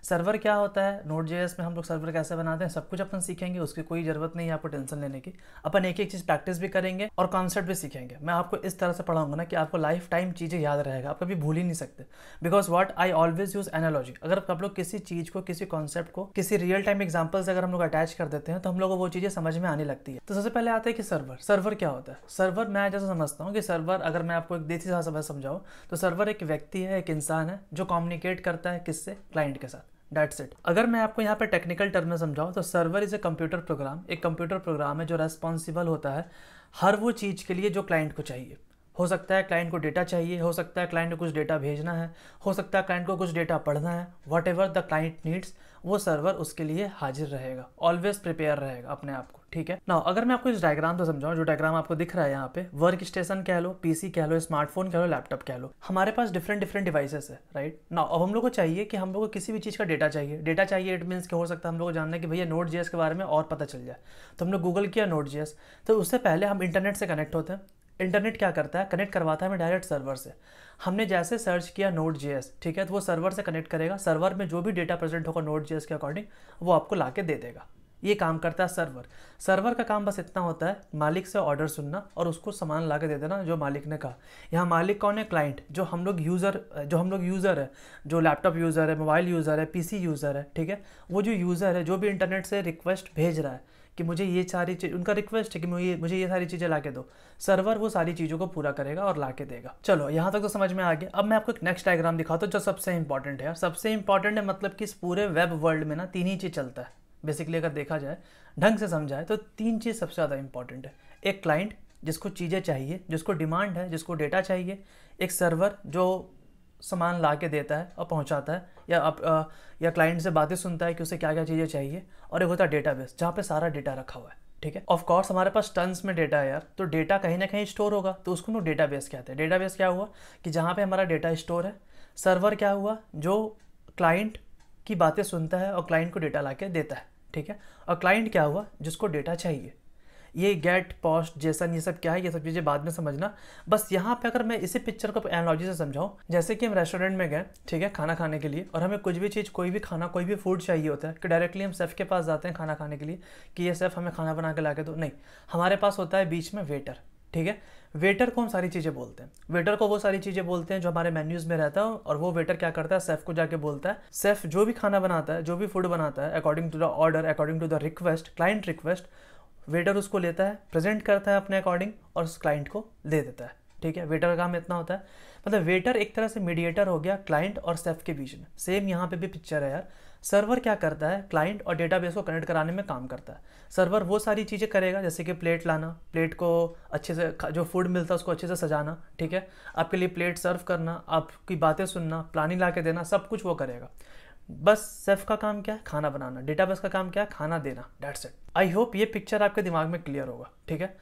Server क्या होता है, Node.js में हम लोग सर्वर कैसे बनाते हैं सब कुछ अपन सीखेंगे, उसकी कोई ज़रूरत नहीं है आपको टेंशन लेने की। अपन एक एक चीज़ प्रैक्टिस भी करेंगे और कॉन्सेप्ट भी सीखेंगे। मैं आपको इस तरह से पढ़ाऊंगा ना कि आपको लाइफ टाइम चीज़ें याद रहेगा, आप कभी भूल ही नहीं सकते। Because what I always use analogy. अगर आप लोग किसी चीज़ को, किसी कॉन्सेप्ट को किसी रियल टाइम एग्जाम्पल से अगर हम लोग अटैच कर देते हैं तो हम लोग को वो चीज़ें समझ में आने लगती है। तो सबसे पहले आता है कि सर्वर क्या होता है। सर्वर मैं जैसा समझता हूँ कि सर्वर, अगर मैं आपको एक देसी भाषा समझाऊँ तो सर्वर एक व्यक्ति है, एक इंसान है जो कम्युनिकेट करता है किससे, क्लाइंट के साथ। That's it। अगर मैं आपको यहाँ पे टेक्निकल टर्म में समझाऊँ तो server is a computer program. एक कंप्यूटर प्रोग्राम है जो रेस्पॉन्सिबल होता है हर वो चीज़ के लिए जो क्लाइंट को चाहिए। हो सकता है क्लाइंट को डेटा चाहिए, हो सकता है क्लाइंट को कुछ डेटा भेजना है, हो सकता है क्लाइंट को कुछ डेटा पढ़ना है। What ever the client needs, वो सर्वर उसके लिए हाजिर रहेगा, ऑलवेज प्रिपेयर रहेगा अपने आप को। ठीक है ना। अगर मैं आपको इस डायग्राम से समझाऊं, जो डायग्राम आपको दिख रहा है यहाँ पे, वर्क स्टेशन कह लो, पीसी कह लो, स्मार्टफोन कह लो, लैपटॉप कह लो, हमारे पास डिफरेंट डिफरेंट डिवाइसेस है, राइट ना। अब हम लोग को चाहिए कि हम लोग को किसी भी चीज़ का डेटा चाहिए। डेटा चाहिए इट मीन्स कि हो सकता है हम लोग को जानना है कि भैया Node.js के बारे में और पता चल जाए, तो हमने गूगल किया Node.js। तो उससे पहले हम इंटरनेट से कनेक्ट होते हैं। इंटरनेट क्या करता है, कनेक्ट करवाता है हमें डायरेक्ट सर्वर से। हमने जैसे सर्च किया Node.js, ठीक है, तो वो सर्वर से कनेक्ट करेगा। सर्वर में जो भी डेटा प्रेजेंट होगा Node.js के अकॉर्डिंग वो आपको ला के दे देगा। ये काम करता है सर्वर। सर्वर का काम बस इतना होता है, मालिक से ऑर्डर सुनना और उसको सामान ला के दे देना जो मालिक ने कहा। यहाँ मालिक कौन है, क्लाइंट। जो हम लोग यूज़र है, जो लैपटॉप यूज़र है, मोबाइल यूज़र है, पीसी यूज़र है, ठीक है, वो जो यूज़र है जो भी इंटरनेट से रिक्वेस्ट भेज रहा है कि मुझे ये सारी चीज़, उनका रिक्वेस्ट है कि मुझे ये सारी चीज़ें ला के दो, सर्वर वो सारी चीज़ों को पूरा करेगा और ला के देगा। चलो यहाँ तक तो समझ में आ गया। अब मैं आपको एक नेक्स्ट डायग्राम दिखाता हूँ जो सबसे इंपॉर्टेंट है। सबसे इंपॉर्टेंट है मतलब कि इस पूरे वेब वर्ल्ड में ना तीन ही चीज़ चलता है बेसिकली। अगर देखा जाए, ढंग से समझाए तो तीन चीज़ सबसे ज़्यादा इंपॉर्टेंट है। एक क्लाइंट जिसको चीज़ें चाहिए, जिसको डिमांड है, जिसको डेटा चाहिए। एक सर्वर जो सामान ला के देता है और पहुंचाता है, या क्लाइंट से बातें सुनता है कि उसे क्या क्या चीज़ें चाहिए। और एक होता है डेटाबेस जहाँ पे सारा डेटा रखा हुआ है। ठीक है, ऑफ कोर्स हमारे पास टन्स में डेटा है यार, तो डेटा कहीं ना कहीं स्टोर होगा, तो उसको लोग डेटाबेस कहते हैं। डेटाबेस क्या हुआ कि जहाँ पे हमारा डेटा स्टोर है। सर्वर क्या हुआ, जो क्लाइंट की बातें सुनता है और क्लाइंट को डेटा ला के देता है। ठीक है, और क्लाइंट क्या हुआ, जिसको डेटा चाहिए। ये गेट, पोस्ट, जेसन, ये सब क्या है, ये सब चीज़ें बाद में समझना। बस यहाँ पे अगर मैं इसी पिक्चर को एनालॉजी से समझाऊँ, जैसे कि हम रेस्टोरेंट में गए, ठीक है, खाना खाने के लिए, और हमें कुछ भी चीज़, कोई भी खाना, कोई भी फूड चाहिए होता है कि डायरेक्टली हम शेफ़ के पास जाते हैं खाना खाने के लिए कि ये शेफ़ हमें खाना बना के ला के दो। नहीं, हमारे पास होता है बीच में वेटर। ठीक है, वेटर को हम सारी चीज़ें बोलते हैं। वेटर को वो सारी चीज़ें बोलते हैं जो हमारे मेन्यूज़ में रहता है, और वो वेटर क्या करता है, शेफ़ को जाके बोलता है। शेफ़ जो भी खाना बनाता है, जो भी फूड बनाता है, according to the order, according to the request, client request, waiter उसको लेता है, प्रेजेंट करता है अपने अकॉर्डिंग और उस क्लाइंट को दे देता है। ठीक है, वेटर का काम इतना होता है। मतलब वेटर एक तरह से मीडिएटर हो गया क्लाइंट और शेफ के बीच में। सेम यहाँ पे भी पिक्चर है यार। सर्वर क्या करता है, क्लाइंट और डेटाबेस को कनेक्ट कराने में काम करता है। सर्वर वो सारी चीज़ें करेगा जैसे कि प्लेट लाना, प्लेट को अच्छे से, जो फूड मिलता है उसको अच्छे से सजाना, ठीक है, आपके लिए प्लेट सर्व करना, आपकी बातें सुनना, प्लानिंग ला के देना, सब कुछ वो करेगा। बस शेफ का काम क्या है, खाना बनाना। डेटाबेस का काम क्या है, खाना देना। That's it. आई होप ये पिक्चर आपके दिमाग में क्लियर होगा। ठीक है,